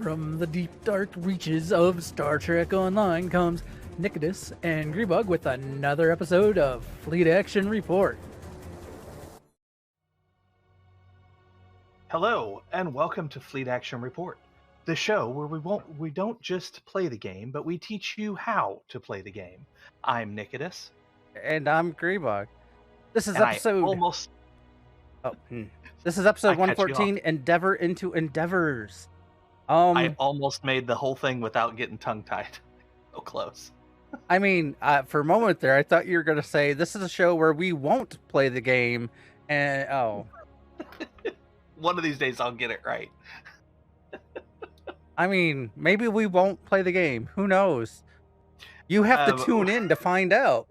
From the deep, dark reaches of Star Trek Online comes Nikodas and Grebog with another episode of Fleet Action Report. Hello, and welcome to Fleet Action Report, the show where we don't just play the game, but we teach you how to play the game. I'm Nikodas. And I'm Grebog. This is and episode... This is episode 114, Endeavor into Endeavors. I almost made the whole thing without getting tongue-tied. So close. I mean, for a moment there, I thought you were going to say, this is a show where we won't play the game, and One of these days I'll get it right. I mean, maybe we won't play the game. Who knows? You have to tune in to find out.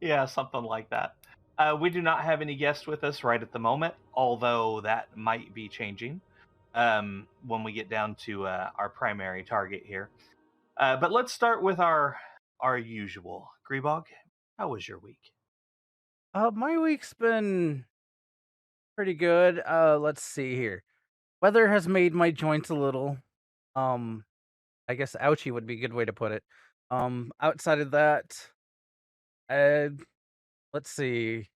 Yeah, something like that. We do not have any guests with us right at the moment, although that might be changing when we get down to our primary target here. But let's start with our usual. Grebog, how was your week? My week's been pretty good. Let's see here. Weather has made my joints a little, I guess ouchy would be a good way to put it. Outside of that, let's see.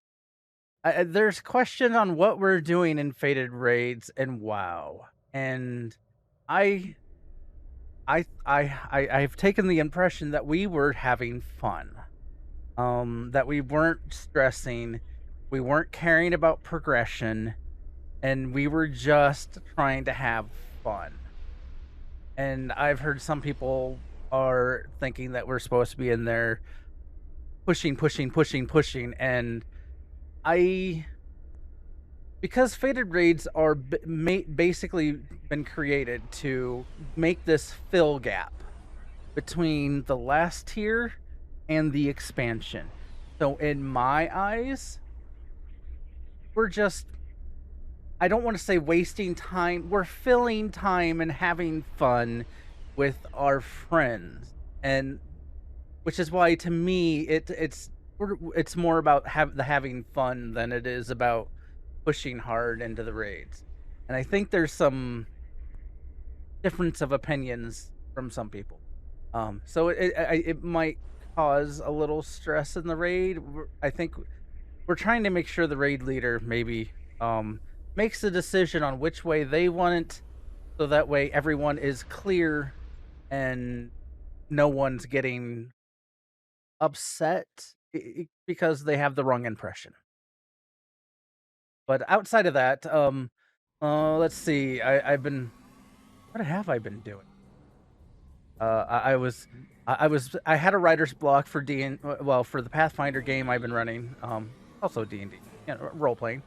There's question on what we're doing in Fated Raids and WoW, and I've taken the impression that we were having fun, that we weren't stressing, we weren't caring about progression, and we were just trying to have fun. And I've heard some people are thinking that we're supposed to be in there pushing, and because Fated Raids are basically been created to make this fill gap between the last tier and the expansion. So in my eyes, we're just, I don't want to say wasting time, we're filling time and having fun with our friends. And which is why, to me, it's more about having fun than it is about pushing hard into the raids. And I think there's some difference of opinions from some people. So it might cause a little stress in the raid. I think we're trying to make sure the raid leader maybe makes the decision on which way they want it, so that way everyone is clear and no one's getting upset because they have the wrong impression. But outside of that, let's see. What have I been doing? I had a writer's block for for the Pathfinder game I've been running. Also D&D, role playing.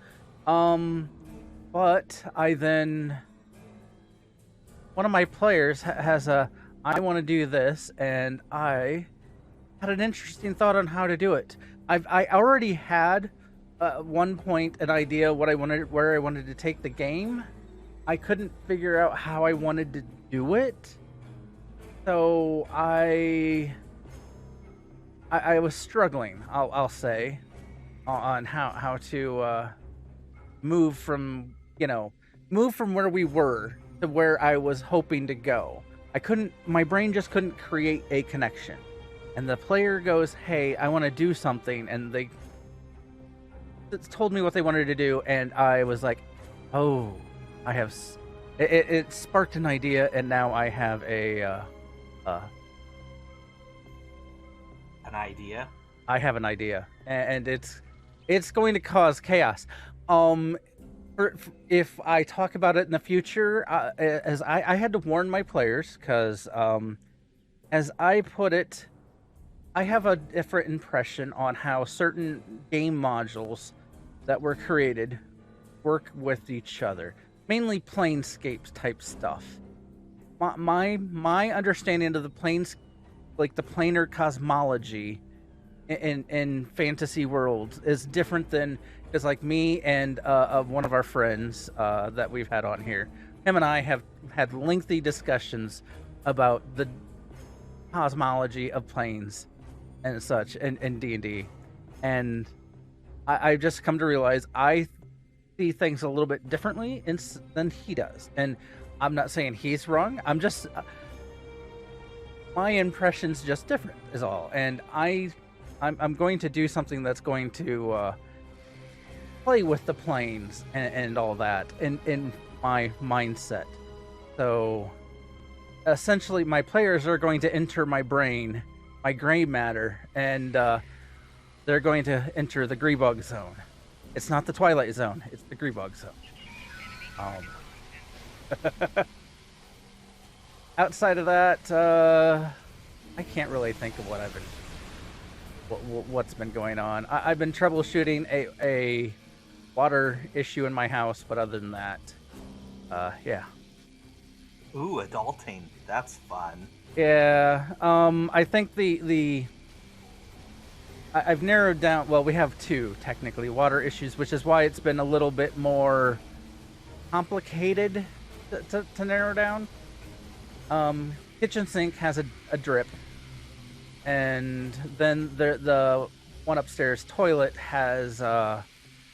But one of my players has I want to do this, and I had an interesting thought on how to do it. I already had one point an idea where I wanted to take the game. I couldn't figure out how I wanted to do it, so I was struggling. I'll say on how to move from where we were to where I was hoping to go. My brain just couldn't create a connection. And the player goes, hey, I want to do something. And they told me what they wanted to do. And I was like, oh, it sparked an idea. And now I have an idea. I have an idea. And it's going to cause chaos. If I talk about it in the future, as I had to warn my players, because as I put it, I have a different impression on how certain game modules that were created work with each other, mainly planescapes type stuff. My understanding of the the planar cosmology in fantasy worlds is different than, because like me and one of our friends that we've had on here, him and I have had lengthy discussions about the cosmology of planes and such in D&D, and I've just come to realize see things a little bit differently than he does. And I'm not saying he's wrong. I'm just my impression's just different is all. And I'm going to do something that's going to play with the planes and all that in my mindset. So essentially, my players are going to enter my brain, my gray matter, and they're going to enter the Grebog zone. It's not the Twilight Zone; it's the Grebog zone. Outside of that, I can't really think of what's been going on. I've been troubleshooting a water issue in my house, but other than that, yeah. Ooh, adulting. That's fun. Yeah. I think I've narrowed down. Well, we have two technically water issues, which is why it's been a little bit more complicated to narrow down. Kitchen sink has a drip, and then the one upstairs toilet has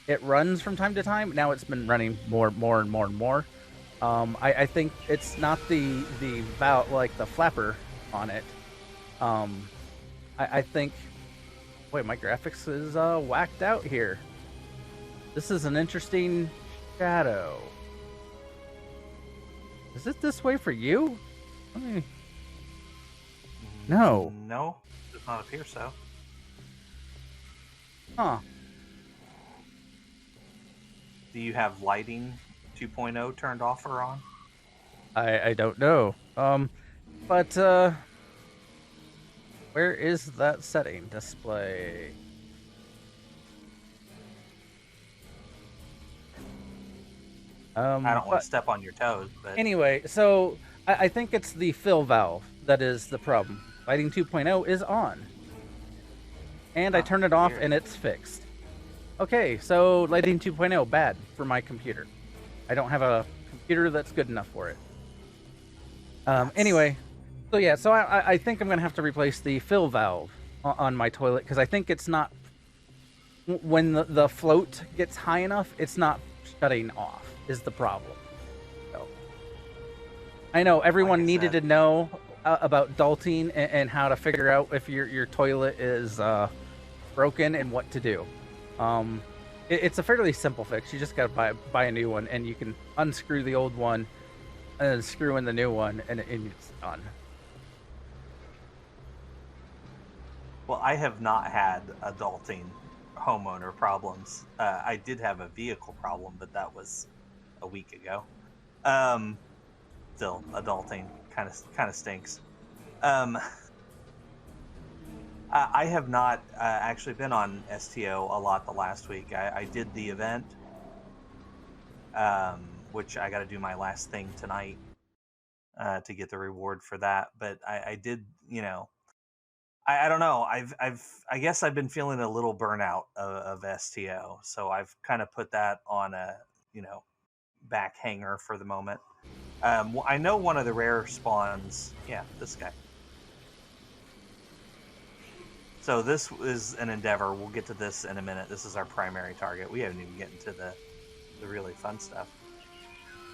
it runs from time to time. Now it's been running more and more. I think it's not the valve, like the flapper on it. I think. Wait, my graphics is whacked out here. This is an interesting shadow. Is it this way for you? No. No, does not appear so. Huh. Do you have lighting 2.0 turned off or on? I don't know. But where is that setting? Display. I don't want to step on your toes, but anyway, so I think it's the fill valve that is the problem. Lighting 2.0 is on. And I turn it off and it's fixed. Okay, so lighting 2.0, bad for my computer. I don't have a computer that's good enough for it. Anyway, so yeah, so I think I'm going to have to replace the fill valve on my toilet, because I think it's not... When the float gets high enough, it's not shutting off, is the problem. So, I know everyone needed to know about adulting and how to figure out if your toilet is broken and what to do. It's a fairly simple fix. You just got to buy a new one, and you can unscrew the old one and then screw in the new one, and it's done. Well, I have not had adulting homeowner problems. I did have a vehicle problem, but that was a week ago. Still, adulting kind of stinks. I have not actually been on STO a lot the last week. I did the event, which I got to do my last thing tonight to get the reward for that. But I did, I don't know. I guess I've been feeling a little burnout of STO, so I've kind of put that on a back hanger for the moment. I know one of the rare spawns. Yeah, this guy. So this is an endeavor. We'll get to this in a minute. This is our primary target. We haven't even gotten to the really fun stuff.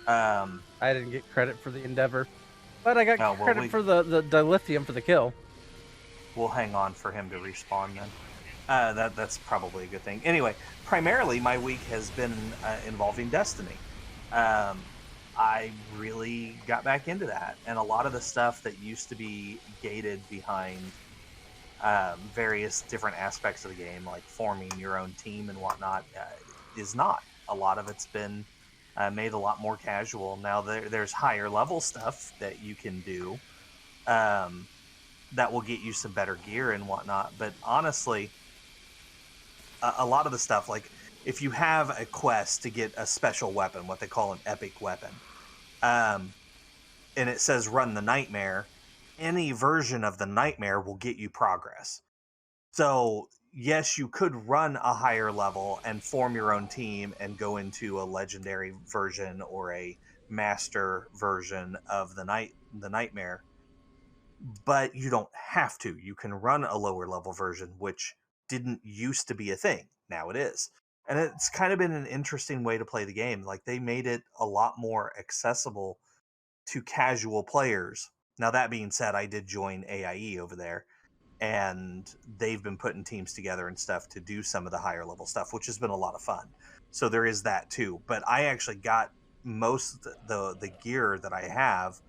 I didn't get credit for the endeavor, but I got credit for the dilithium for the kill. We'll hang on for him to respawn then. That's probably a good thing. Anyway, primarily my week has been involving Destiny. I really got back into that, and a lot of the stuff that used to be gated behind various different aspects of the game, like forming your own team and whatnot, is not. A lot of it's been made a lot more casual. Now there's higher level stuff that you can do that will get you some better gear and whatnot. But honestly, a lot of the stuff, like if you have a quest to get a special weapon, what they call an epic weapon, and it says run the nightmare, any version of the nightmare will get you progress. So yes, you could run a higher level and form your own team and go into a legendary version or a master version of the nightmare, but you don't have to. You can run a lower level version, which didn't used to be a thing. Now it is. And it's kind of been an interesting way to play the game. Like they made it a lot more accessible to casual players. Now that being said, I did join AIE over there, and they've been putting teams together and stuff to do some of the higher level stuff, which has been a lot of fun. So there is that too. But I actually got most of the gear that I have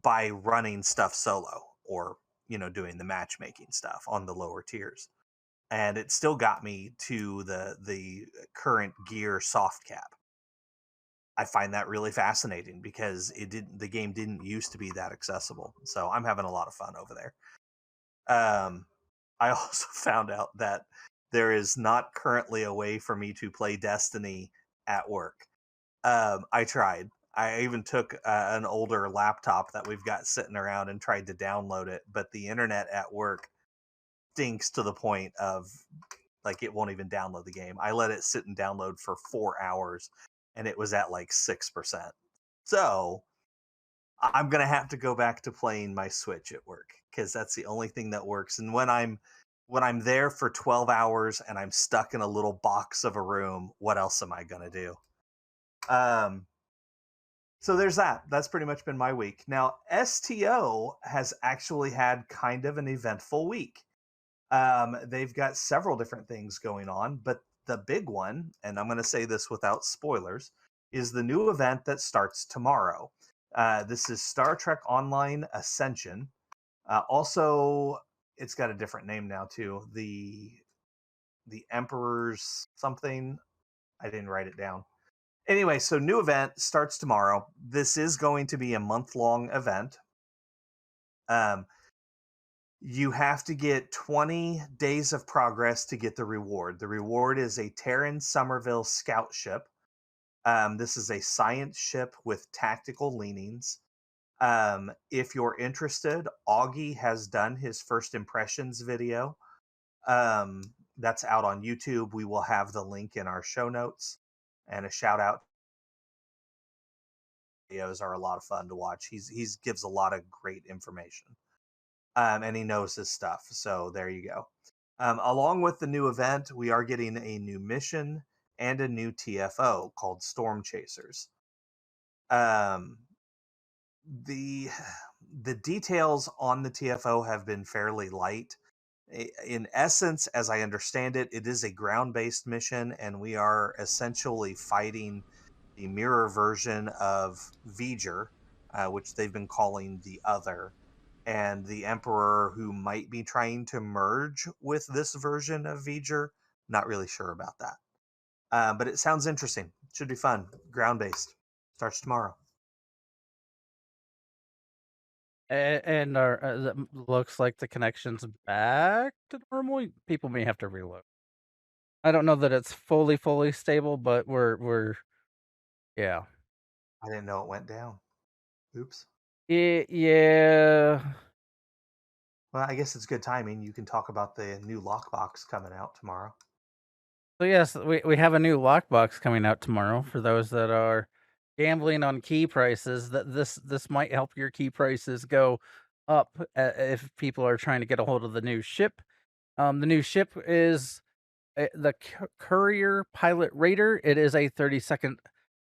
by running stuff solo, or doing the matchmaking stuff on the lower tiers, and it still got me to the current gear soft cap. I find that really fascinating because the game didn't used to be that accessible. So I'm having a lot of fun over there. I also found out that there is not currently a way for me to play Destiny at work. I tried. I even took an older laptop that we've got sitting around and tried to download it, but the internet at work stinks to the point of like it won't even download the game. I let it sit and download for 4 hours, and it was at like 6%. So I'm gonna have to go back to playing my Switch at work because that's the only thing that works. And when I'm there for 12 hours and I'm stuck in a little box of a room, what else am I gonna do? Um, so there's that. That's pretty much been my week. Now STO has actually had kind of an eventful week. They've got several different things going on, but the big one, and I'm going to say this without spoilers, is the new event that starts tomorrow. This is Star Trek Online Ascension. Also, it's got a different name now too. The Emperor's something. I didn't write it down. Anyway, so new event starts tomorrow. This is going to be a month-long event. You have to get 20 days of progress to get the reward. The reward is a Terran Somerville scout ship. This is a science ship with tactical leanings. If you're interested, Augie has done his first impressions video. That's out on YouTube. We will have the link in our show notes. And a shout out. Videos are a lot of fun to watch. He's gives a lot of great information. And he knows his stuff. So there you go. Along with the new event, we are getting a new mission and a new TFO called Storm Chasers. Um, the the details on the TFO have been fairly light. In essence, as I understand it, it is a ground-based mission, and we are essentially fighting the mirror version of V'ger, which they've been calling the Other, and the Emperor, who might be trying to merge with this version of V'ger. Not really sure about that. But it sounds interesting. Should be fun. Ground-based. Starts tomorrow. And looks like the connection's back to normal. People may have to reload. I don't know that it's fully stable, but we're yeah. I didn't know it went down. Oops. Yeah. Well, I guess it's good timing. You can talk about the new lockbox coming out tomorrow. So yes, we have a new lockbox coming out tomorrow for those that are gambling on key prices. That this might help your key prices go up if people are trying to get a hold of the new ship. The new ship is the Courier Pilot Raider. It is a 32nd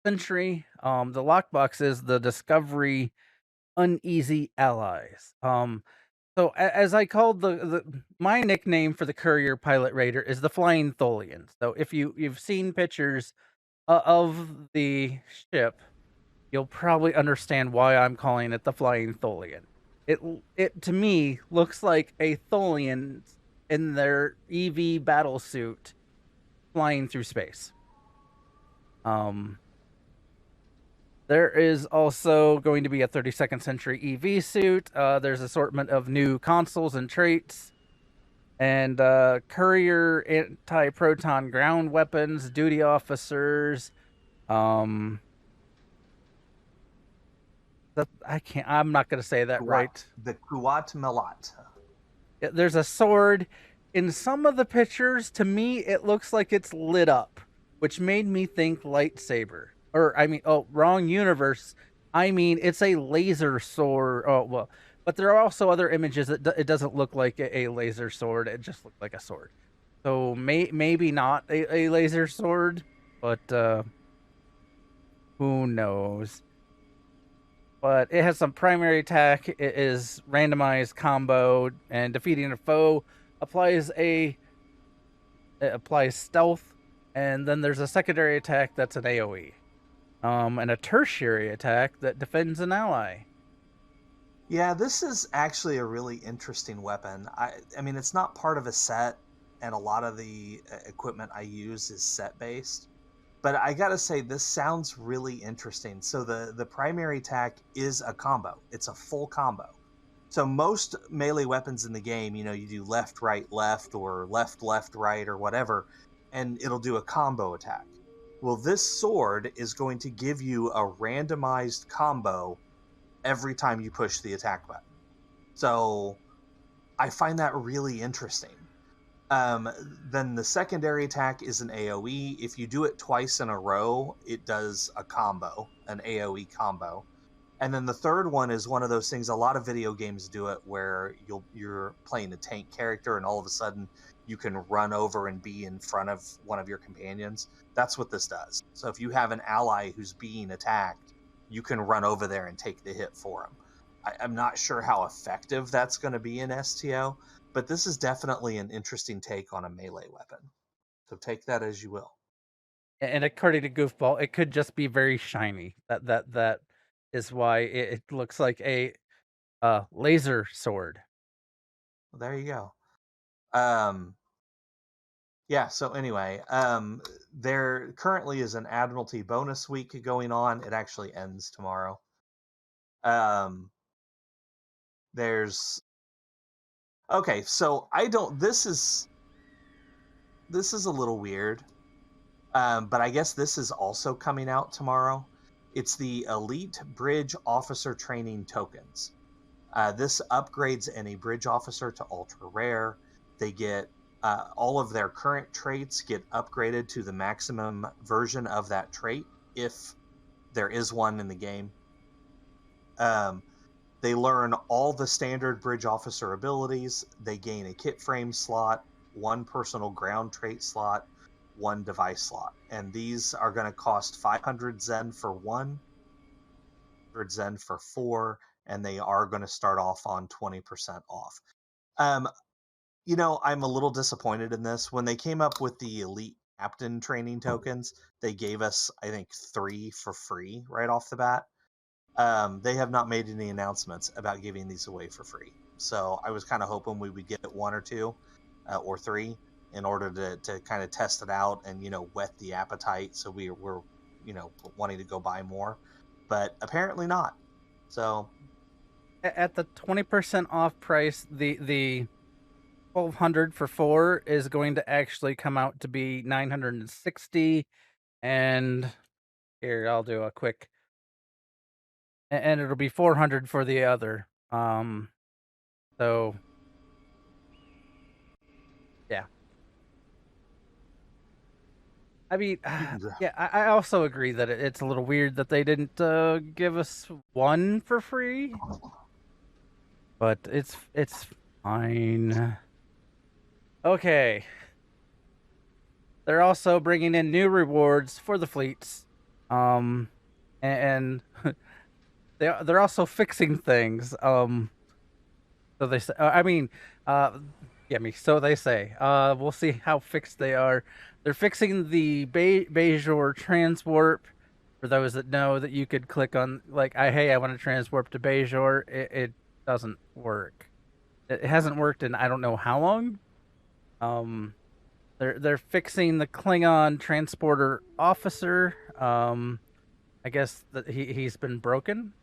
century. The lockbox is the Discovery Uneasy Allies. So as I called my nickname for the Courier Pilot Raider is the Flying Tholian. So if you've seen pictures of the ship, you'll probably understand why I'm calling it the Flying Tholian. It to me looks like a Tholian in their EV battle suit flying through space. There is also going to be a 32nd century EV suit. There's assortment of new consoles and traits, and Courier anti-proton ground weapons, duty officers. I'm not going to say that right. The Kuat Melat. There's a sword. In some of the pictures, to me, it looks like it's lit up, which made me think lightsaber. Wrong universe. I mean, it's a laser sword. Oh, well, but there are also other images that it doesn't look like a laser sword. It just looks like a sword. So maybe not a laser sword, but who knows? But it has some primary attack. It is randomized combo, and defeating a foe applies a it applies stealth, and then there's a secondary attack that's an AOE, and a tertiary attack that defends an ally. Yeah, this is actually a really interesting weapon. I mean, it's not part of a set, and a lot of the equipment I use is set based. But I gotta say, this sounds really interesting. So the primary attack is a combo. It's a full combo. So most melee weapons in the game, you do left, right, or left, right, or whatever, and it'll do a combo attack. Well, this sword is going to give you a randomized combo every time you push the attack button. So I find that really interesting. Then the secondary attack is an AoE. If you do it twice in a row, it does a combo, an AoE combo. And then the third one is one of those things, a lot of video games do it, where you're playing a tank character and all of a sudden you can run over and be in front of one of your companions. That's what this does. So if you have an ally who's being attacked, you can run over there and take the hit for him. I'm not sure how effective that's going to be in STO, but this is definitely an interesting take on a melee weapon. So take that as you will. And according to Goofball, it could just be very shiny. That is why it looks like a laser sword. Well, there you go. Yeah, so anyway, there currently is an Admiralty bonus week going on. It actually ends tomorrow. There's okay, so this is a little weird. But I guess this is also coming out tomorrow. It's the Elite Bridge Officer Training Tokens. This upgrades any bridge officer to ultra rare. They get all of their current traits get upgraded to the maximum version of that trait, if there is one in the game. They learn all the standard bridge officer abilities. They gain a kit frame slot, one personal ground trait slot, one device slot. And these are going to cost 500 Zen for one, 100 Zen for four, and they are going to start off on 20% off. I'm a little disappointed in this. When they came up with the Elite Captain training tokens, they gave us, I think, 3 for free right off the bat. They have not made any announcements about giving these away for free. So I was kind of hoping we would get 1 or 2 or 3 in order to kind of test it out and, whet the appetite. So we're wanting to go buy more, but apparently not. So At the 20% off price, the 1,200 for 4 is going to actually come out to be 960. And here, I'll do a quick, and it'll be 400 for the other. So yeah. I mean, yeah, I also agree that it's a little weird that they didn't give us 1 for free, but it's fine. Okay. They're also bringing in new rewards for the fleets, and they're also fixing things. So they say. So they say. We'll see how fixed they are. They're fixing the Bajor transwarp. For those that know, that you could click on hey, I want to transwarp to Bajor. It doesn't work. It hasn't worked in I don't know how long. They're fixing the Klingon transporter officer. I guess that he's been broken,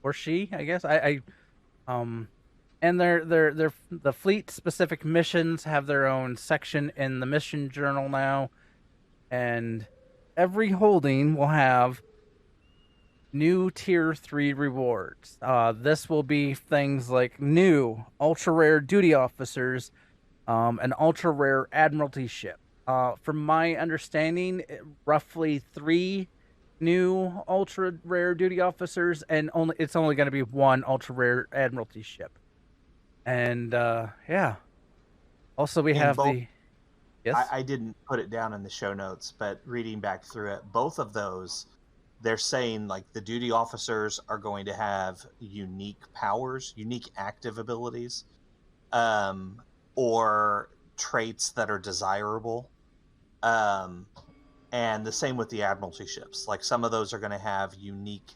or she. I guess and the fleet specific missions have their own section in the mission journal now, and every holding will have new tier 3 rewards. This will be things like new ultra rare duty officers, an ultra rare admiralty ship. From my understanding, roughly 3 new ultra rare duty officers, and it's only going to be 1 ultra rare admiralty ship. And yeah. Also, we have Yes. I didn't put it down in the show notes, but reading back through it, both of those, they're saying like the duty officers are going to have unique powers, unique active abilities, um, or traits that are desirable. Um, and the same with the Admiralty ships. Like some of those are going to have unique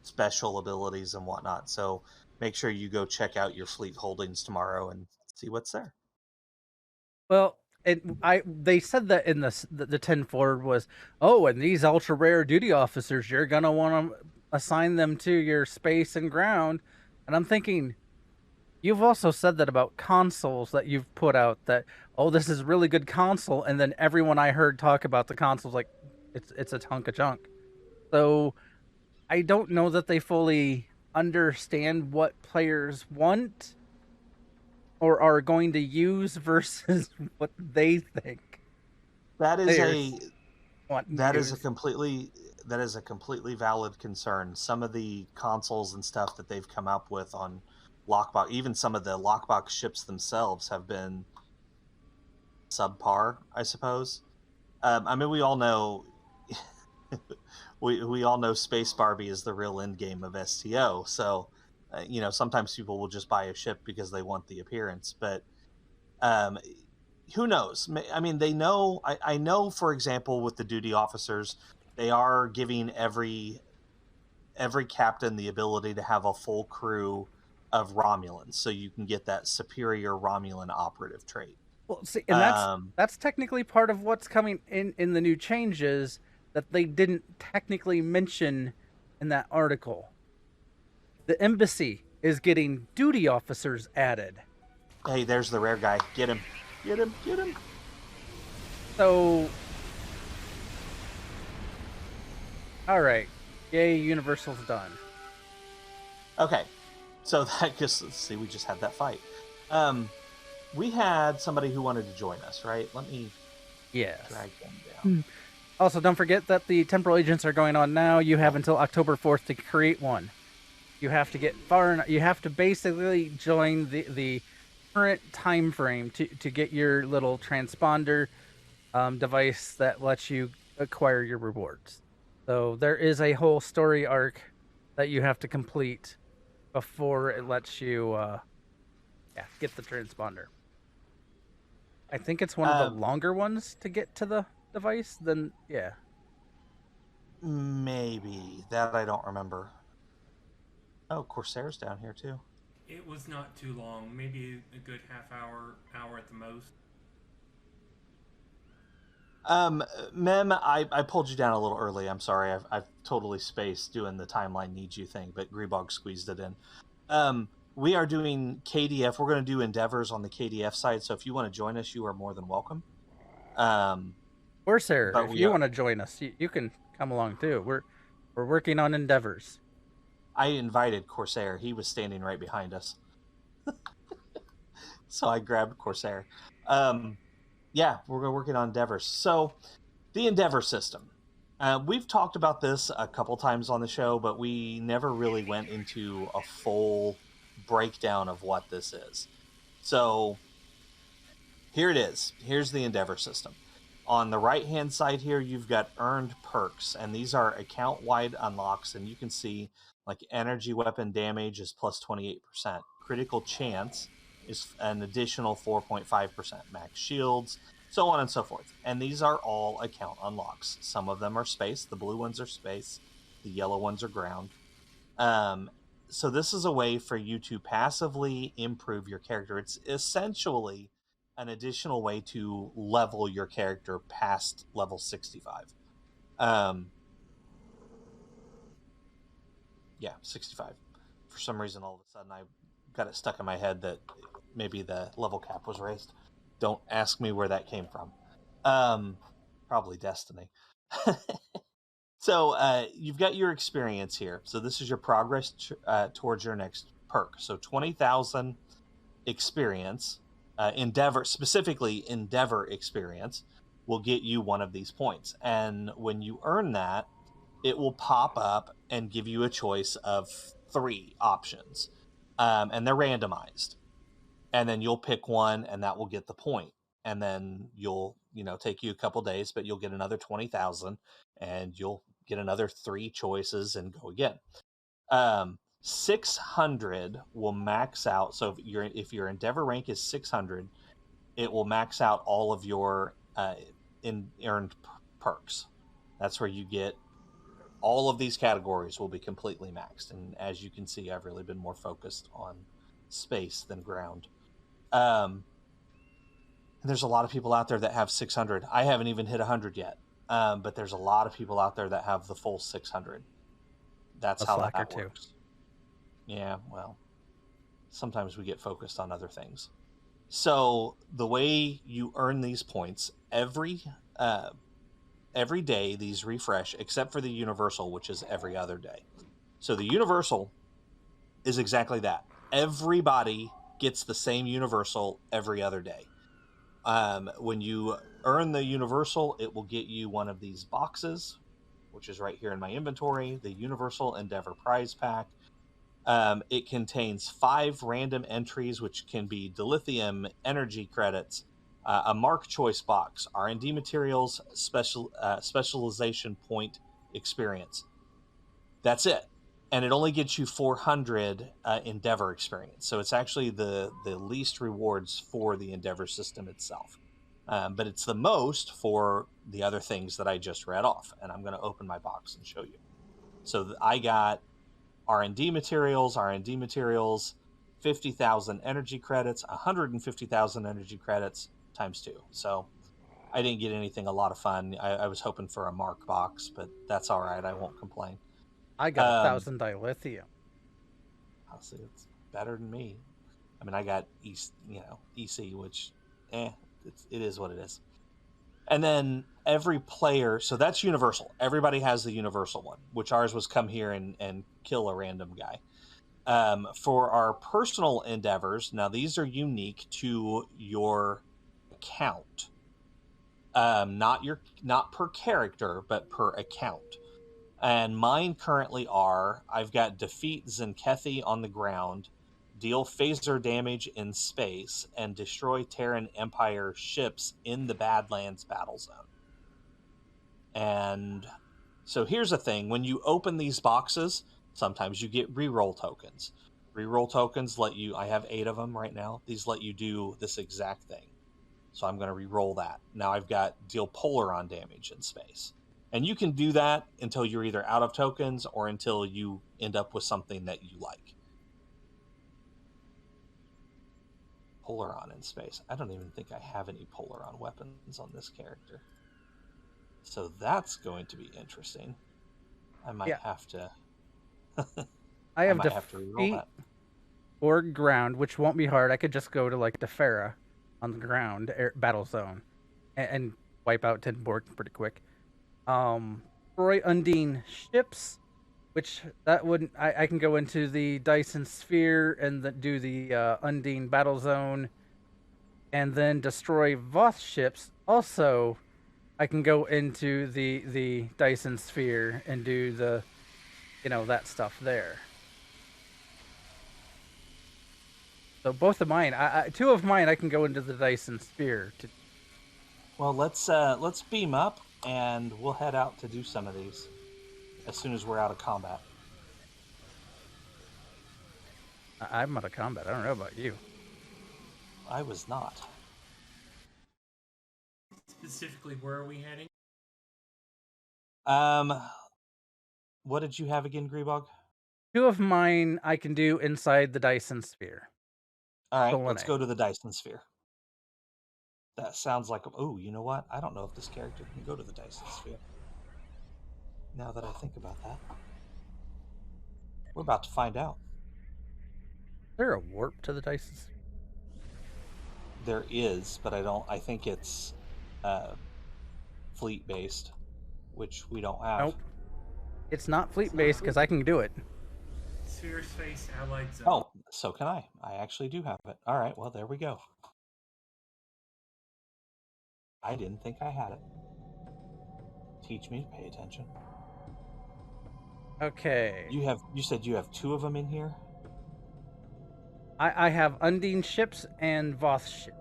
special abilities and whatnot. So make sure you go check out your fleet holdings tomorrow and see what's there. Well, they said that in the 10 forward was, oh, and these ultra rare duty officers, you're gonna want to assign them to your space and ground. And I'm thinking, you've also said that about consoles that you've put out that, oh, this is really good console, and then everyone I heard talk about the consoles like it's a hunk of junk. So I don't know that they fully understand what players want or are going to use versus what they think That is players a want and that is a use. completely valid concern. Some of the consoles and stuff that they've come up with on lockbox, even some of the lockbox ships themselves have been subpar, I suppose. I mean, we all know we all know Space Barbie is the real end game of STO. So, sometimes people will just buy a ship because they want the appearance, but um, who knows? I mean, they know. I know, for example, with the duty officers, they are giving every captain the ability to have a full crew of Romulans, so you can get that superior Romulan operative trait. Well, see, and Um, that's technically part of what's coming in the new changes that they didn't technically mention in that article. The embassy is getting duty officers added. hey, there's the rare guy. Get him! Get him! Get him! So, all right, yay, Universal's done. Okay, so that just see, we just had that fight. We had somebody who wanted to join us, right? Let me Yes. drag them down. Also, don't forget that the temporal agents are going on now. You have until October 4th to create one. You have to get far enough. You have to basically join the current time frame to get your little transponder device that lets you acquire your rewards. So there is a whole story arc that you have to complete before it lets you get the transponder. I think it's one of the longer ones to get to the device. Then yeah. Maybe that I don't remember. Oh, Corsair's down here too. It was not too long, maybe a good half hour at the most. Mem, I pulled you down a little early. I'm sorry. I've totally spaced doing the timeline needs you thing, but Grebog squeezed it in. We are doing KDF. We're going to do endeavors on the KDF side. So if you want to join us, you are more than welcome. Corsair, if you want to join us, you can come along too. We're working on endeavors. I invited Corsair. He was standing right behind us. So I grabbed Corsair. Yeah, we're working on endeavors. So the endeavor system. We've talked about this a couple times on the show, but we never really went into a full breakdown of what this is. So here it is. Here's the endeavor system. On the right-hand side here, you've got earned perks, and these are account-wide unlocks, and you can see like energy weapon damage is plus 28%. Critical chance is an additional 4.5%. Max shields, so on and so forth. And these are all account unlocks. Some of them are space. The blue ones are space. The yellow ones are ground. So this is a way for you to passively improve your character. It's essentially an additional way to level your character past level 65. Yeah, 65. For some reason, all of a sudden, I got it stuck in my head that maybe the level cap was raised. Don't ask me where that came from. Probably Destiny. So you've got your experience here. So this is your progress towards your next perk. So 20,000 experience, Endeavor, specifically Endeavor experience, will get you one of these points. And when you earn that, it will pop up and give you a choice of 3 options. And they're randomized. And then you'll pick one, and that will get the point. and then you'll, take you a couple days, but you'll get another 20,000, and you'll get another 3 choices and go again. 600 will max out. So if your Endeavor rank is 600, it will max out all of your earned perks. That's where you get all of these categories will be completely maxed. And as you can see, I've really been more focused on space than ground. And there's a lot of people out there that have 600. I haven't even hit 100 yet. But there's a lot of people out there that have the full 600. That's how that works. Yeah, well, sometimes we get focused on other things. So the way you earn these points, every day these refresh, except for the universal, which is every other day. So the universal is exactly that. Everybody gets the same universal every other day. When you earn the universal, it will get you one of these boxes, which is right here in my inventory, the Universal Endeavor Prize Pack. It contains 5 random entries, which can be dilithium, energy credits, a mark choice box, R&D materials, specialization point experience. That's it. And it only gets you 400 Endeavor experience. So it's actually the least rewards for the Endeavor system itself. But it's the most for the other things that I just read off. And I'm going to open my box and show you. So I got R&D materials, 50,000 energy credits, 150,000 energy credits times 2. So I didn't get anything a lot of fun. I was hoping for a mark box, but that's all right. I won't complain. I got 1,000 dilithium. Honestly, it's better than me. I mean, I got EC, which, it is what it is. And then every player, so that's universal. Everybody has the universal one, which ours was come here and kill a random guy. For our personal endeavors, now these are unique to your account. Not per character, but per account. And mine currently are, I've got defeat Zenkethi on the ground, deal phaser damage in space, and destroy Terran Empire ships in the Badlands Battlezone. And so here's the thing. When you open these boxes, sometimes you get reroll tokens. Reroll tokens let you, I have 8 of them right now. These let you do this exact thing. So I'm going to re-roll that. Now I've got deal Polaron damage in space. And you can do that until you're either out of tokens or until you end up with something that you like. Polaron in space. I don't even think I have any Polaron weapons on this character. So that's going to be interesting. I might have to... I have defeat or ground, which won't be hard. I could just go to like Defera on the ground, battle zone, and wipe out 10 boards pretty quick. Destroy Undine ships, which that wouldn't. I can go into the Dyson Sphere and do the Undine battle zone, and then destroy Voth ships. Also, I can go into the Dyson Sphere and do the, that stuff there. So both of mine, 2 of mine, I can go into the Dyson Sphere. Well, let's beam up, and we'll head out to do some of these as soon as we're out of combat. I'm out of combat. I don't know about you. I was not. Specifically, where are we heading? What did you have again, Grebog? 2 of mine I can do inside the Dyson Sphere. All right, let's go to the Dyson Sphere. That sounds like... Oh, you know what? I don't know if this character can go to the Dyson Sphere. Now that I think about that. We're about to find out. Is there a warp to the Dyson Sphere? There is, but I think it's fleet-based, which we don't have. Nope. It's not fleet-based because I can do it. Sphere Space Allied Zone. Oh, so can I. I actually do have it. All right, well, there we go. I didn't think I had it. Teach me to pay attention. Okay. You said you have 2 of them in here? I have Undine ships and Voth ships.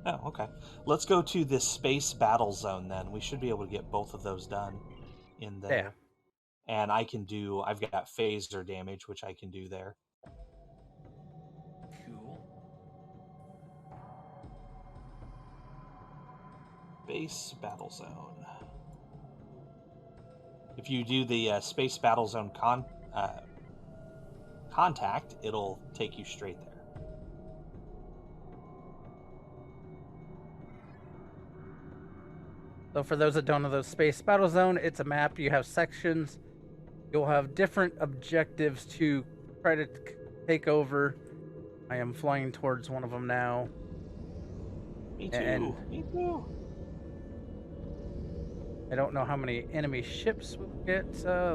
Oh, okay. Let's go to this space battle zone then. We should be able to get both of those done in there. Yeah. And I've got phaser damage, which I can do there. Cool. Space battle zone. If you do the space battle zone contact, it'll take you straight there. So for those that don't know, the Space Battle Zone, it's a map. You have sections. You'll have different objectives to try to take over. I am flying towards one of them now. Me too. Me too. I don't know how many enemy ships we'll get.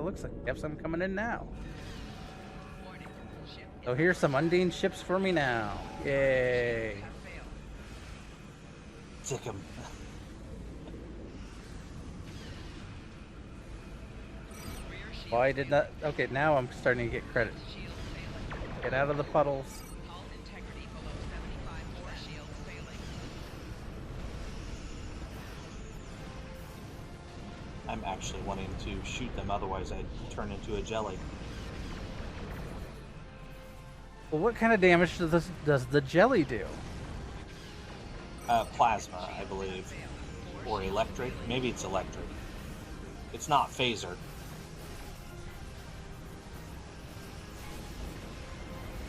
Looks like we have some coming in now. So here's some Undine ships for me now. Yay. Sick 'em. Why did that? Okay, now I'm starting to get credit. Get out of the puddles. I'm actually wanting to shoot them, otherwise I'd turn into a jelly. Well, what kind of damage does the jelly do? Plasma, I believe. Or electric. Maybe it's electric. It's not phaser.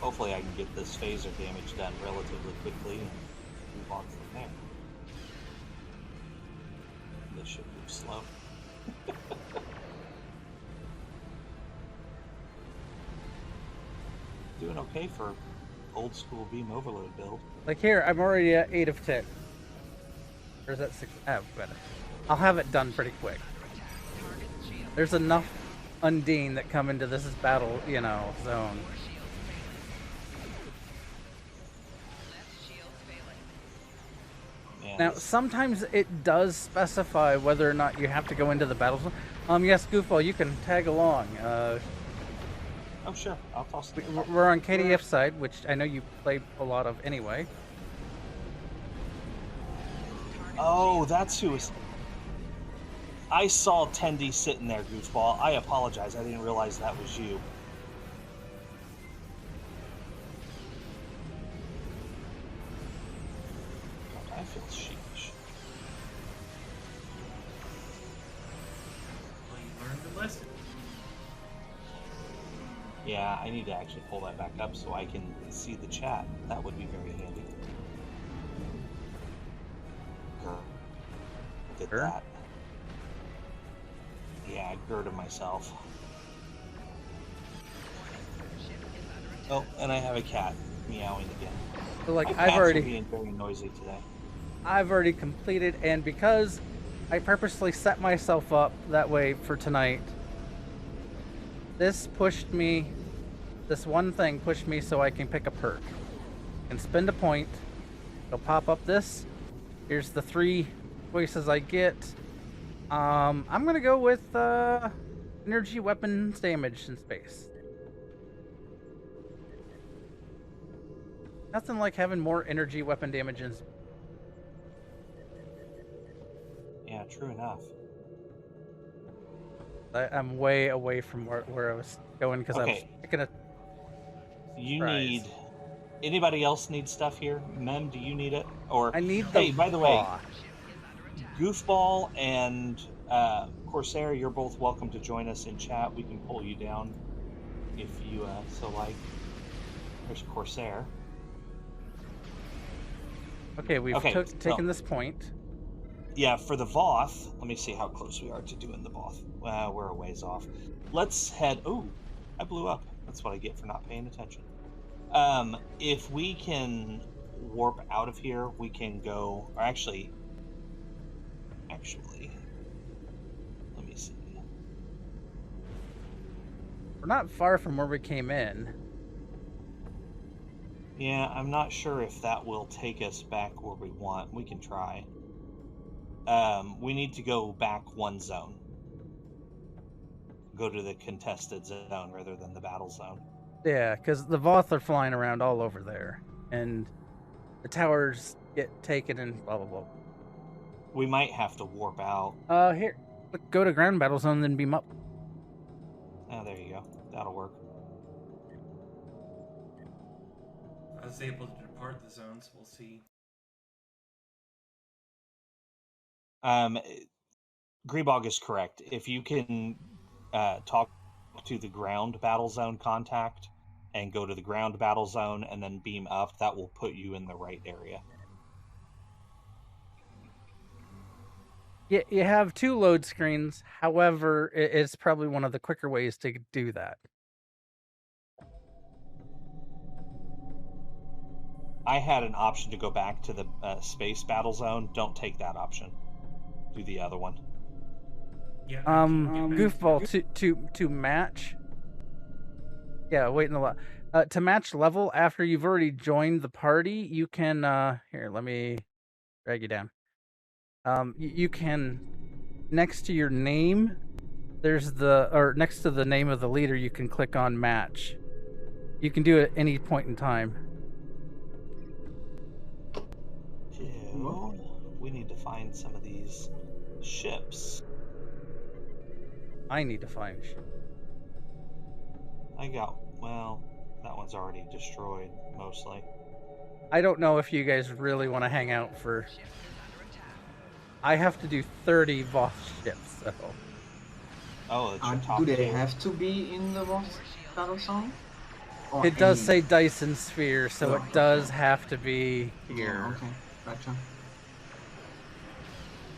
Hopefully I can get this phaser damage done relatively quickly and move on from there. This should move slow. Doing okay for old school beam overload build. Like here, I'm already at 8 of 10. Or is that 6? Oh, better. I'll have it done pretty quick. There's enough Undine that come into this battle, zone. Man, Now, sometimes it does specify whether or not you have to go into the battle zone. Yes, Goofball, you can tag along. Oh, sure. I'll toss it. We're on KDF's side, which I know you play a lot of anyway. Oh, that's who is. I saw Tendy sitting there, Goofball. I apologize. I didn't realize that was you. God, I feel sheepish. Well, you learned the lesson. Yeah, I need to actually pull that back up so I can see the chat. That would be very handy. Did Sure. that. Yeah, I girded myself. Oh, and I have a cat meowing again. So, like, My I've cats are already being very noisy today. completed, and because I purposely set myself up that way for tonight, this one thing pushed me so I can pick a perk and spend a point. It'll pop up this. Here's the 3 choices I get. I'm gonna go with energy weapons damage in space. Nothing like having more energy weapon damage in space. Yeah, true enough. I'm way away from where I was going because I was Okay. picking a. You Surprise. need. Anybody else need stuff here? Mem, do you need it? Or I need the. hey, by the way, raw. Goofball and Corsair, you're both welcome to join us in chat. We can pull you down if you so like. There's Corsair. Okay, we've Okay, taken this point. Yeah, for the Voth, let me see how close we are to doing the Voth. We're a ways off. Let's head. Ooh, I blew up. That's what I get for not paying attention. If we can warp out of here, we can go. Or actually, let me see. We're not far from where we came in. Yeah, I'm not sure if that will take us back where we want. We can try. We need to go back 1 zone. Go to the contested zone rather than the battle zone. Yeah, because the Voth are flying around all over there, and the towers get taken and blah blah blah. We might have to warp out. Here, go to ground battle zone, then beam up. Oh, there you go. That'll work. I was able to depart the zones. We'll see. Grebog is correct. If you can talk to the ground battle zone contact and go to the ground battle zone and then beam up, that will put you in the right area. Yeah, you have 2 load screens. However, it's probably one of the quicker ways to do that. I had an option to go back to the space battle zone. Don't take that option. Do the other one. Yeah. Goofball to match. Yeah, wait in the to match level after you've already joined the party. You can here. Let me drag you down. You can, next to your name, there's next to the name of the leader, you can click on match. You can do it at any point in time. We need to find some of these ships. I need to find ship. That one's already destroyed, mostly. I don't know if you guys really want to hang out for... I have to do 30 boss ships, so... Oh, it's your top do they tier. have to be in the boss battle zone? Or It does any- say Dyson Sphere, so Oh, it does okay. have to be here. Oh, okay, gotcha.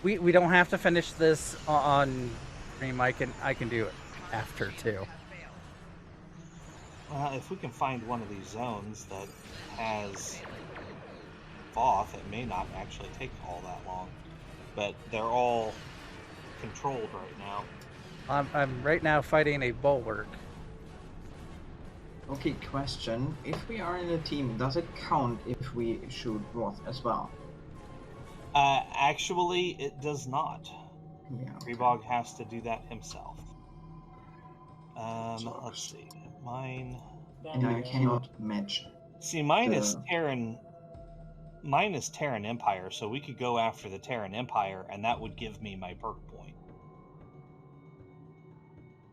We don't have to finish this on stream. I can do it after too. Well, if we can find one of these zones that has Voth, it may not actually take all that long. But they're all controlled right now. I'm right now fighting a bulwark. Okay, question. If we are in a team, does it count if we shoot Roth as well? Actually, it does not. Yeah. Okay. Grebog has to do that himself. Let's see. Mine. And I cannot match. See, mine is the- Terran. Mine is Terran Empire, so we could go after the Terran Empire, and that would give me my perk point.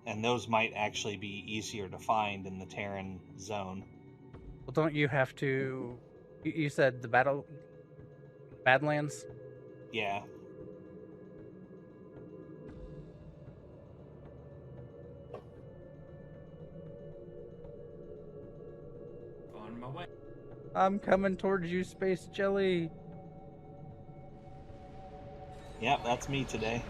And those might actually be easier to find in the Terran zone. Well, don't you have to? You said the Badlands. Yeah. On my way. I'm coming towards you, Space Jelly. Yep, that's me today.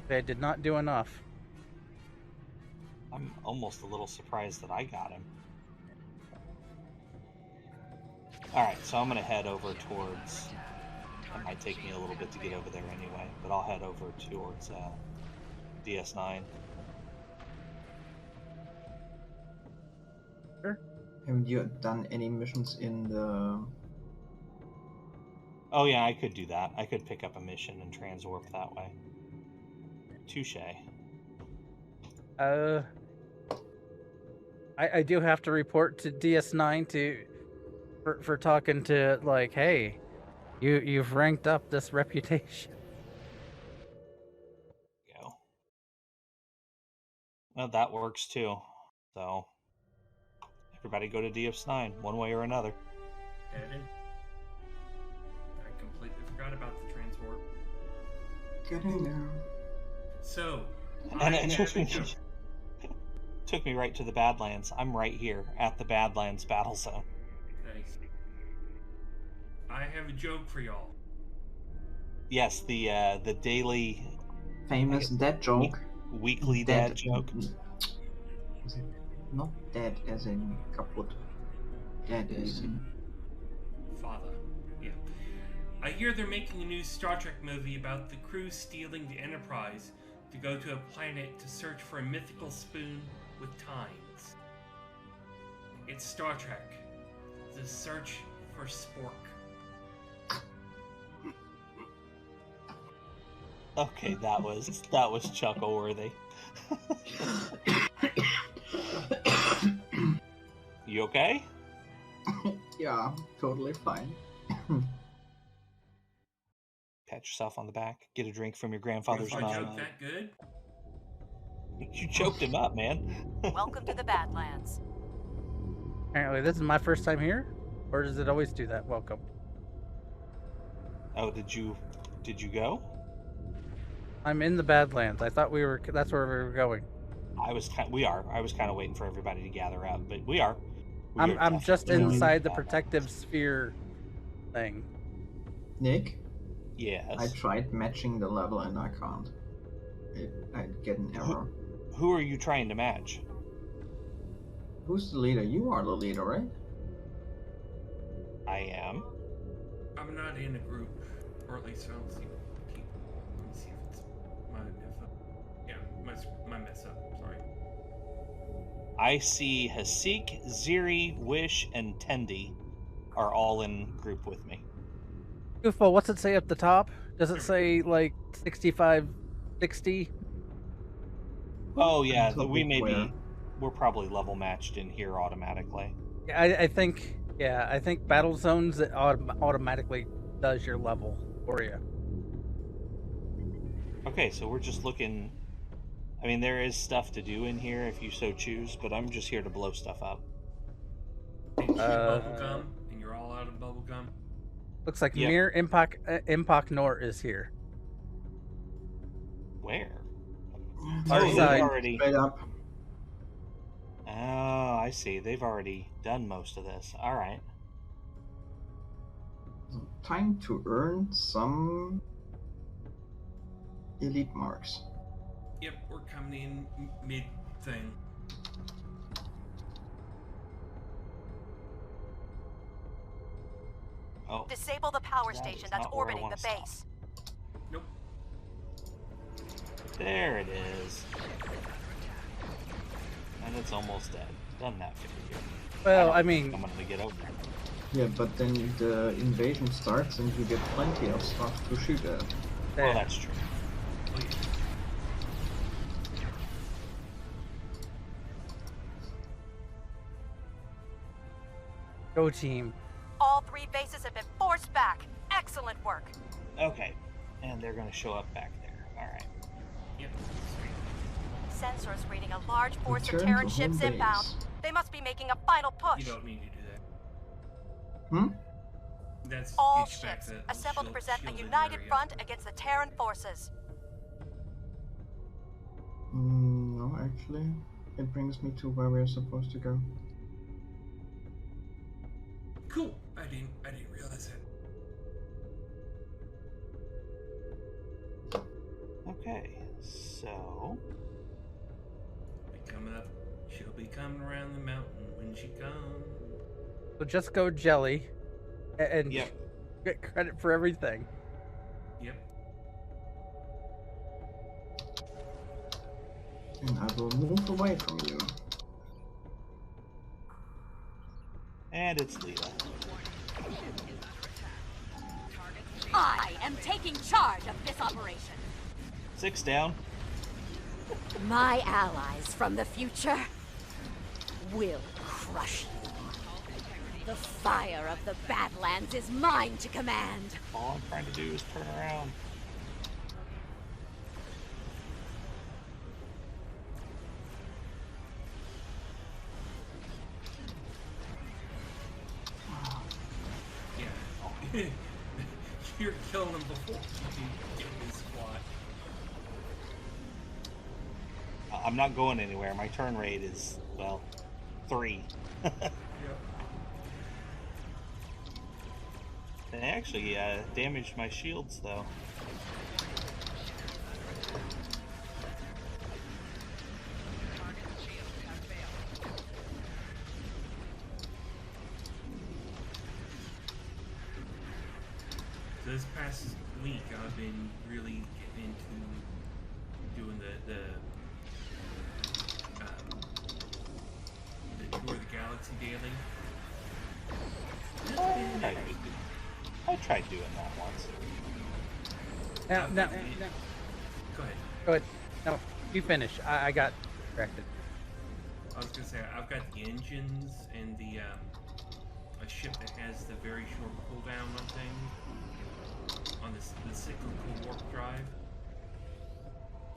I did not do enough. I'm almost a little surprised that I got him. Alright, so I'm going to head over towards... It might take me a little bit to get over there anyway, but I'll head over towards DS9. Sure. Haven't you done any missions in the... Oh yeah, I could do that. I could pick up a mission and transwarp that way. Touche. I do have to report to DS9 for talking to, like, hey, you've ranked up this reputation. Go. Well, that works too. So everybody go to DS9 one way or another. Headed. I completely forgot about the transport. Getting there. So, And I it have took a me, joke. took me right to the Badlands. I'm right here at the Badlands battle zone. Nice. I have a joke for y'all. Yes, the daily Famous dead joke. weekly dad joke. Is it not dead as in kaputt? Dead as in... Father. Yeah. I hear they're making a new Star Trek movie about the crew stealing the Enterprise to go to a planet to search for a mythical spoon with tines. It's Star Trek. The Search for Spork. Okay, that was chuckle worthy. You okay? Yeah, totally fine. Pat yourself on the back. Get a drink from your grandfather's Was my mug. joke that good? You choked him up, man. Welcome to the Badlands. Apparently, this is my first time here, or does it always do that? Welcome. Oh, did you go? I'm in the Badlands. I thought we were. That's where we were going. We are. I was kind of waiting for everybody to gather up, but we are. I'm just definitely inside the Badlands. protective sphere thing. Nick, Yes. I tried matching the level and I can't. I get an error. Who are you trying to match? Who's the leader? You are the leader, right? I am. I'm not in a group, or at least I don't see people. Let me see if it's my info. Yeah, my mess up. Sorry. I see Hasik, Ziri, Wish, and Tendi are all in group with me. Goofball, what's it say up the top? Does it say like 65, 60? Oh yeah, Until we may where? be. We're probably level matched in here automatically. Yeah, I think. Yeah, I think Battlezones it automatically does your level for you. Okay, so we're just looking. I mean, there is stuff to do in here if you so choose, but I'm just here to blow stuff up. Did you bubble gum, and you're all out of bubble gum? Looks like Yep. Mir Impak Nor is here. Where? Our they've side. already. Straight up. Oh, I see. They've already done most of this. All right. Time to earn some elite marks. Yep, we're coming in mid thing. Oh, Disable the power That station is that's not where I orbiting wanna the stop. base. Nope. there it is. And it's almost dead. Done that figure. Well, don't I think mean, I'm gonna get over it. Yeah, but then the invasion starts and you get plenty of stuff to shoot at. Well, eh, that's true. Oh, yeah. go team. All 3 bases have been forced back. Excellent work. Okay, and they're gonna show up back there. All right. Yep. Sensors reading a large force of Return Terran to ships home inbound. base. They must be making a final push. You don't need to do that. Hmm? That's All gets back ships to assembled to present a shielded united area. front against the Terran forces. No, actually. It brings me to where we're supposed to go. Cool. I didn't realize that. Okay, so Be coming up. She'll be coming around the mountain when she comes. So just go jelly, and Yep. get credit for everything. Yep. And I will move away from you. and it's Lita. I am taking charge of this operation. 6 down. My allies from the future will crush you. The fire of the Badlands is mine to command. All I'm trying to do is turn around. Yeah. You're killing them before you get this squad. I'm not going anywhere. My turn rate is, well, 3. Yep. They actually damaged my shields, though. This past week, I've been really getting into doing the Tour of the Galaxy daily. I tried doing that once. Now, I've now, been- now, Go ahead. go ahead. No, you finish. I got distracted. I was gonna say I've got the engines and the a ship that has the very short cooldown on things on the cyclical warp drive.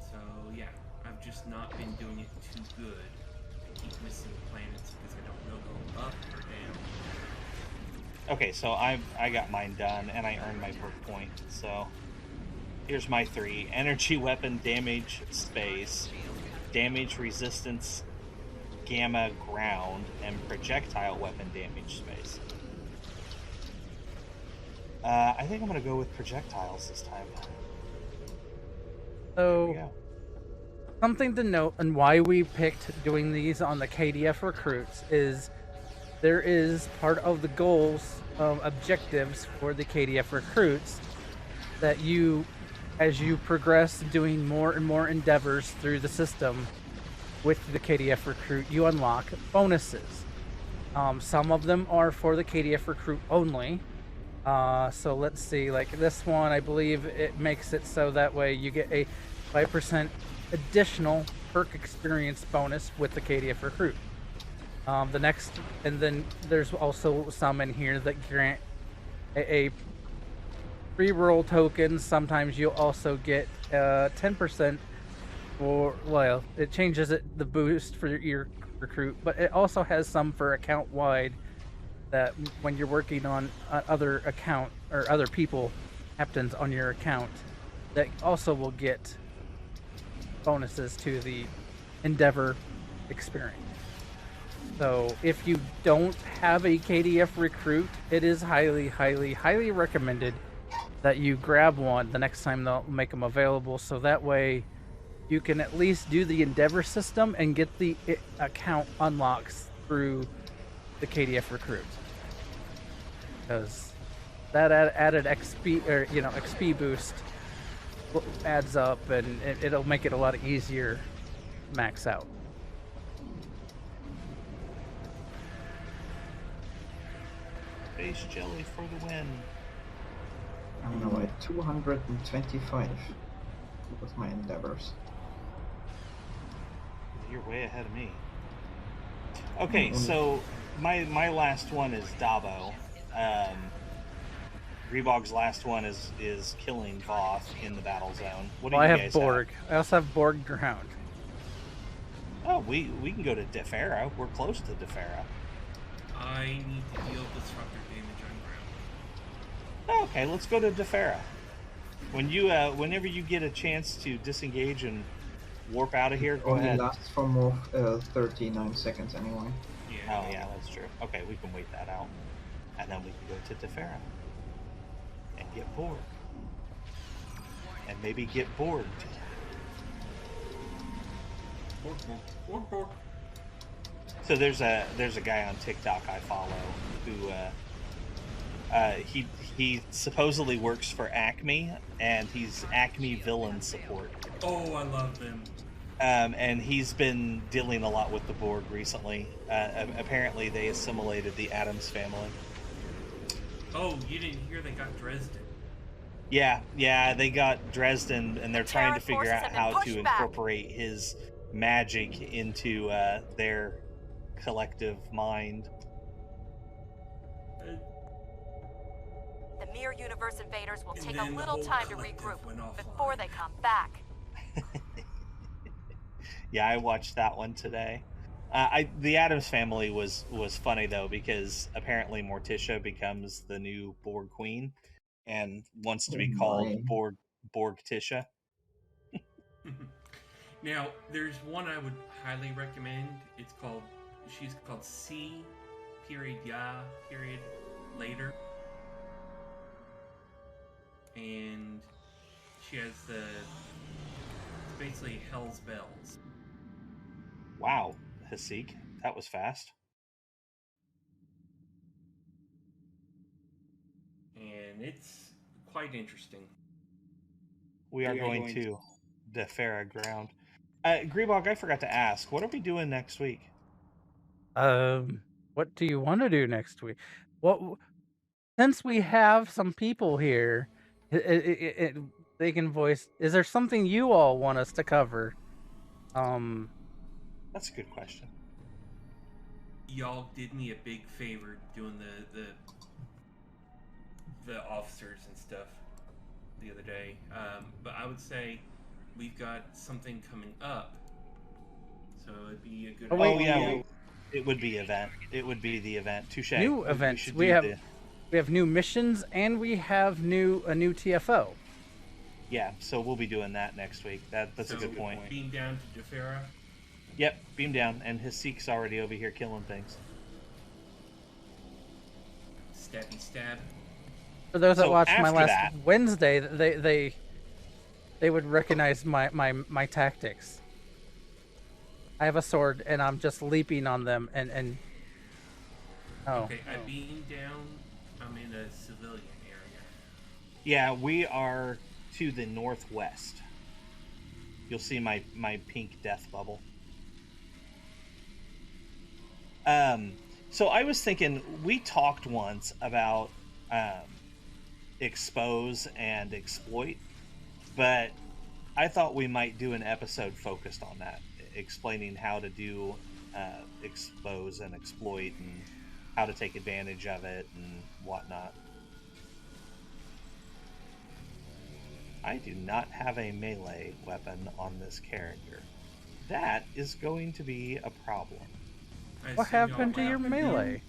So yeah, I've just not been doing it too good. I keep missing planets because I don't know go up or down. Okay, so I got mine done, and I earned my perk point. So here's my 3: energy weapon damage space, damage resistance gamma ground, and projectile weapon damage space. I think I'm gonna go with projectiles this time. There we So go. something to note and why we picked doing these on the KDF recruits is there is part of the goals, objectives for the KDF recruits that you, as you progress doing more and more endeavors through the system with the KDF recruit, you unlock bonuses. Some of them are for the KDF recruit only. So let's see, like this one, I believe it makes it so that way you get a 5% additional perk experience bonus with the KDF recruit. The next, and then there's also some in here that grant a free roll token. Sometimes you'll also get 10% for, well, it changes the boost for your recruit, but it also has some for account wide that when you're working on other account or other people, captains on your account, that also will get bonuses to the Endeavor experience. So if you don't have a KDF recruit, it is highly, highly, highly recommended that you grab one the next time they'll make them available, so that way you can at least do the Endeavor system and get the account unlocks through the KDF recruit. Because that added XP, or XP boost adds up, and it'll make it a lot easier to max out. Space jelly for the win. I'm now at 225 with my endeavors. You're way ahead of me. Okay, so my last one is Dabo. Grebog's last one is killing Voth in the Battlezone. What do Well, you I guys have Borg. I also have Borg ground. Oh, we can go to Defera. We're close to Defera. I need to deal disruptor damage on ground. Oh, okay, let's go to Defera. When you whenever you get a chance to disengage and warp out of here, go Only ahead. lasts for more 39 seconds anyway. Yeah. Oh yeah, that's true. Okay, we can wait that out, and then we can go to Defera and get bored, and maybe get bored. Borg. So there's a guy on TikTok I follow who he supposedly works for Acme, and he's Acme villain support. Oh, I love them. And he's been dealing a lot with the Borg recently. Apparently, they assimilated the Addams family. Oh, you didn't hear they got Dresden? Yeah, they got Dresden, and they're trying to figure Terran out forces how have been to pushed back. incorporate his magic into their collective mind. The Mirror Universe invaders will And take a then the little whole time to collective regroup went offline. before they come back. Yeah, I watched that one today. The Addams family was funny though, because apparently Morticia becomes the new Borg queen and wants to be called Borg-Tisha. Now, there's one I would highly recommend. She's called C period Ya period later. And she has basically Hell's Bells. Wow, Hasik, that was fast. And it's quite interesting. We are going to Defera ground. Grebog, I forgot to ask, what are we doing next week? What do you want to do next week? Since we have some people here, they can voice. Is there something you all want us to cover? That's a good question. y'all did me a big favor doing the officers and stuff the other day. But I would say we've got something coming up, so it'd be a good. Oh, yeah. It would be event. It would be the event. Touche. New events. We have new missions, and we have a new TFO. Yeah, so we'll be doing that next week. That's a good point. Beam down to Jafera. Yep, beam down, and his Seek's already over here killing things. Stabby stab. For those that So watched my after last that- Wednesday, they would recognize my tactics. I have a sword, and I'm just leaping on them, and Okay, I beamed down. I'm in a civilian area. Yeah, we are to the northwest. You'll see my pink death bubble. So I was thinking, we talked once about expose and exploit, but I thought we might do an episode focused on that, explaining how to do expose and exploit and how to take advantage of it and whatnot. I do not have a melee weapon on this character. That is going to be a problem. what happened to your melee?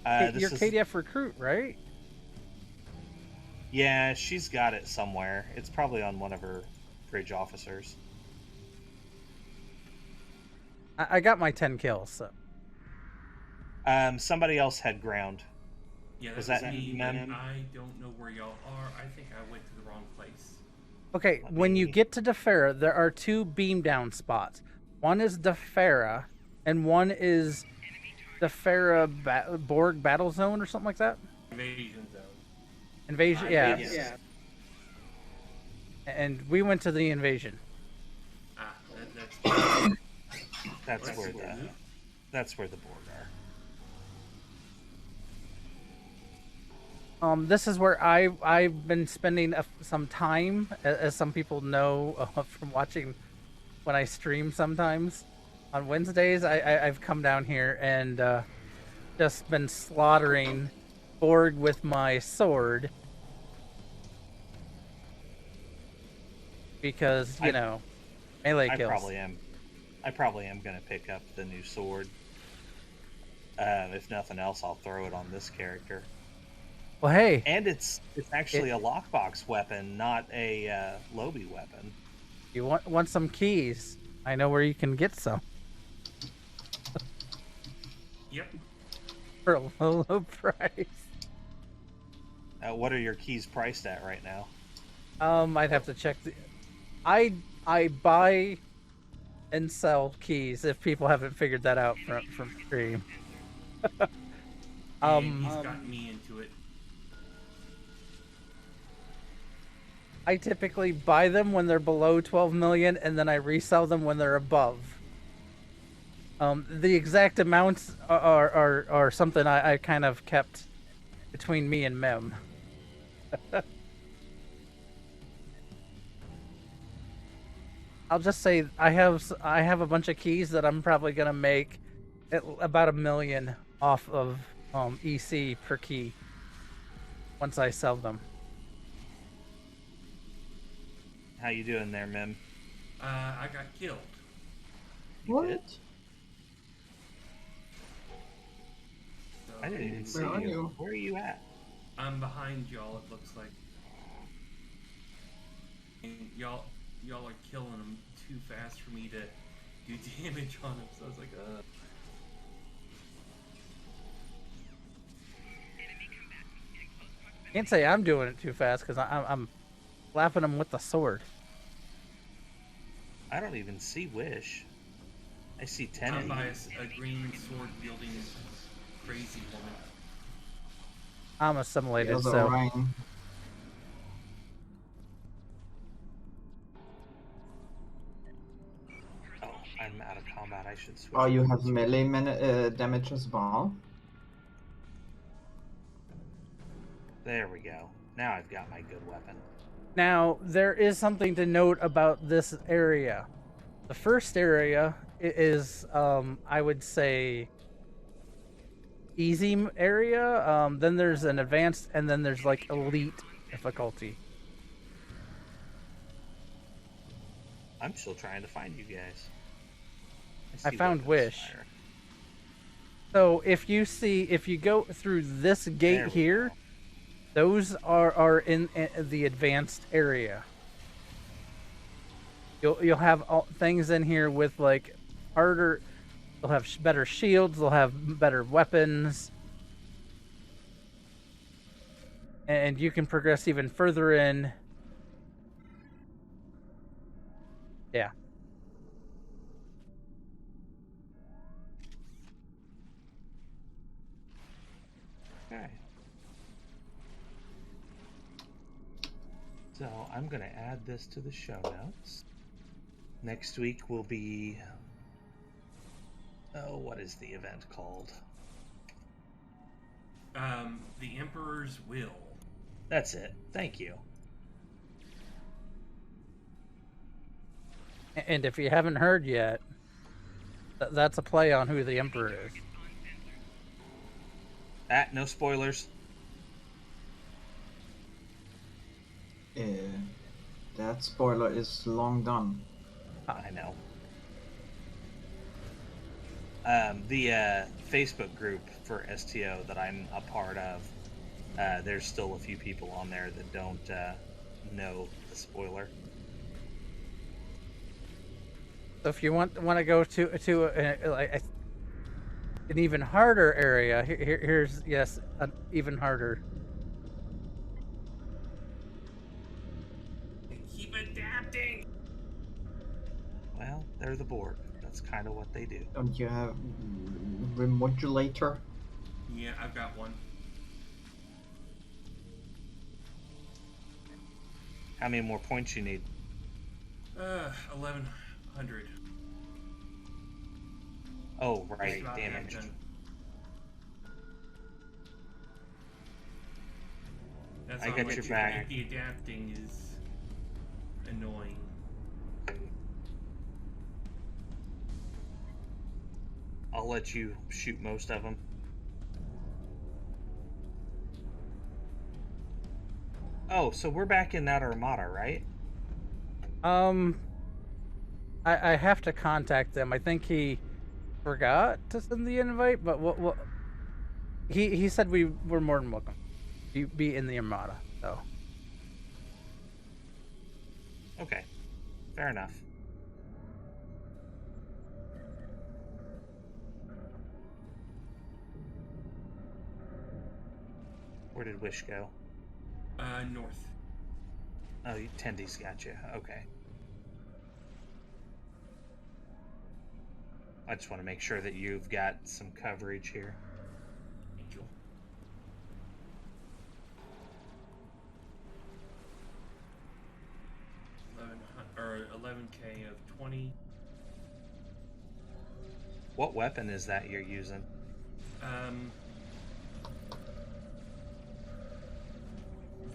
Your KDF recruit, right? Yeah, she's got it somewhere. It's probably on one of her bridge officers. I got my 10 kills. So. Somebody else had ground. Yeah, Was that that was me. Mem? I don't know where y'all are. I think I went to the wrong place. Okay, when you get to Defera, there are 2 beam down spots. One is Defera, and one is Defera Borg Battlezone or something like that. Invasion zone. Invasion, yeah. And we went to the invasion. That's where the Borg are. This is where I've been spending some time, as some people know from watching when I stream sometimes. On Wednesdays, I've come down here and just been slaughtering Borg with my sword. Because, melee kills. I probably am going to pick up the new sword. If nothing else, I'll throw it on this character. Well, hey. And it's actually a lockbox weapon, not a Lobby weapon. You want some keys? I know where you can get some. Yep. For a low price. What are your keys priced at right now? I'd have to check. I buy and sell keys if people haven't figured that out from stream. He's gotten me into it. I typically buy them when they're below 12 million, and then I resell them when they're above. The exact amounts are something I kind of kept between me and Mem. I'll just say I have a bunch of keys that I'm probably gonna make about $1 million off of EC per key once I sell them. How you doing there, Mem? I got killed. What? So I didn't even see Where are you. you? Where are you at? I'm behind y'all, it looks like. And y'all are killing them too fast for me to do damage on them, so I was like, Can't say I'm doing it too fast because I'm slapping them with the sword. I don't even see Wish. I see I'm Tenny. by a green sword wielding crazy woman. I'm assimilated, Feels so Orion. Oh, I'm out of combat. I should switch. Oh, you have melee damage as well? There we go. Now I've got my good weapon. now there is something to note about this area. The first area is, I would say, easy area. Then there's an advanced, and then there's like elite difficulty. I'm still trying to find you guys. I see found weapons Wish. fire. So if you go through this There gate we here, go. those are in the advanced area. You'll have things in here with like harder. They'll have better shields. They'll have better weapons, and you can progress even further in. Yeah. Okay. So I'm going to add this to the show notes. Next week will be... Oh, what is the event called? The Emperor's Will. That's it. Thank you. And if you haven't heard yet, that's a play on who the Emperor is. No spoilers. That spoiler is long done. I know. The Facebook group for STO that I'm a part of, there's still a few people on there that don't know the spoiler. So if you want to go to an even harder area, here's an even harder. Keep adapting. Well, they're the Borg. That's kind of what they do. Don't you have remodulator? Yeah, I've got one. How many more points you need? 1100. Oh, right, Just about damage. half done. That's I on got what your you back. think. The adapting is annoying. I'll let you shoot most of them. Oh, so we're back in that armada, right? I have to contact them. I think he forgot to send the invite, but what he said we were more than welcome. Be in the armada, so. Okay, fair enough. Where did Wish go? North. Oh, Tendy's got you. Okay. I just want to make sure that you've got some coverage here. Thank you. Or 11k of 20. What weapon is that you're using?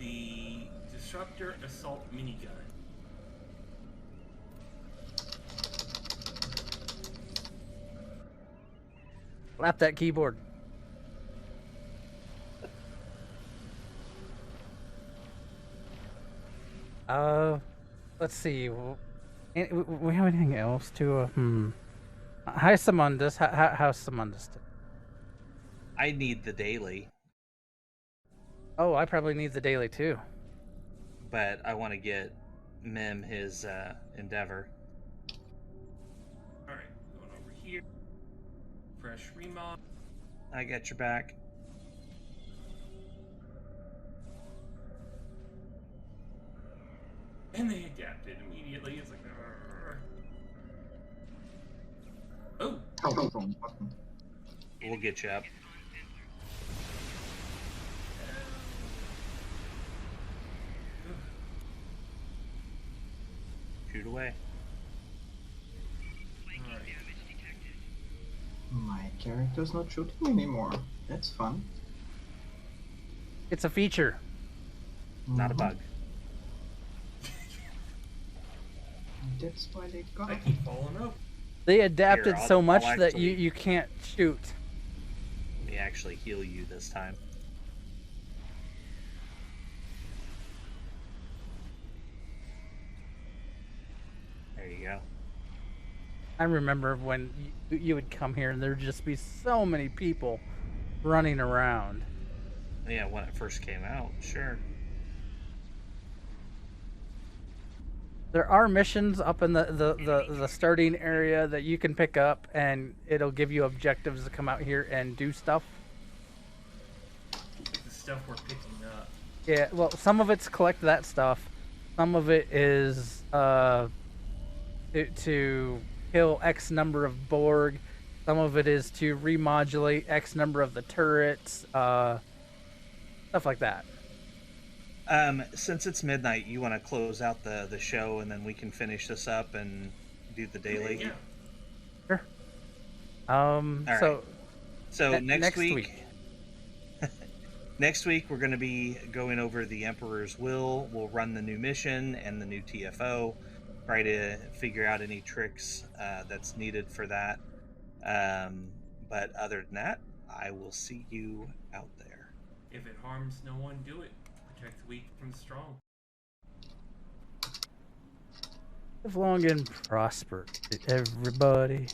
The Disruptor Assault Minigun. Slap that keyboard. Let's see. We have anything else to? How's Samundus? How's Samundus? I need the daily, Oh, I probably need the daily too. but I want to get Mim his Endeavor. Alright, going over here. Fresh remod. I got your back. And they adapted immediately. It's like, "Arr." Oh, Oh, wrong button. We'll get you up. Shoot away. alright. My character's not shooting anymore. That's fun. It's a feature. Not a Mhm. bug. That's why they got I keep falling over. They adapted Here, so I'll much that actually- you can't shoot. Let me actually heal you this time. There you go. I remember when you would come here and there'd just be so many people running around. Yeah, when it first came out, sure. There are missions up in the starting area that you can pick up, and it'll give you objectives to come out here and do stuff. The stuff we're picking up. Yeah, well, some of it's collect that stuff. Some of it is to kill X number of Borg. Some of it is to remodulate X number of the turrets. Stuff like that. Since it's midnight, you want to close out the show, and then we can finish this up and do the daily. Yeah. Sure. right. So next week, week. next week we're going to be going over the Emperor's Will. We'll run the new mission and the new TFO. Try to figure out any tricks that's needed for that. But other than that, I will see you out there. If it harms no one, do it. Protect the weak from the strong. Live long and prosper, everybody.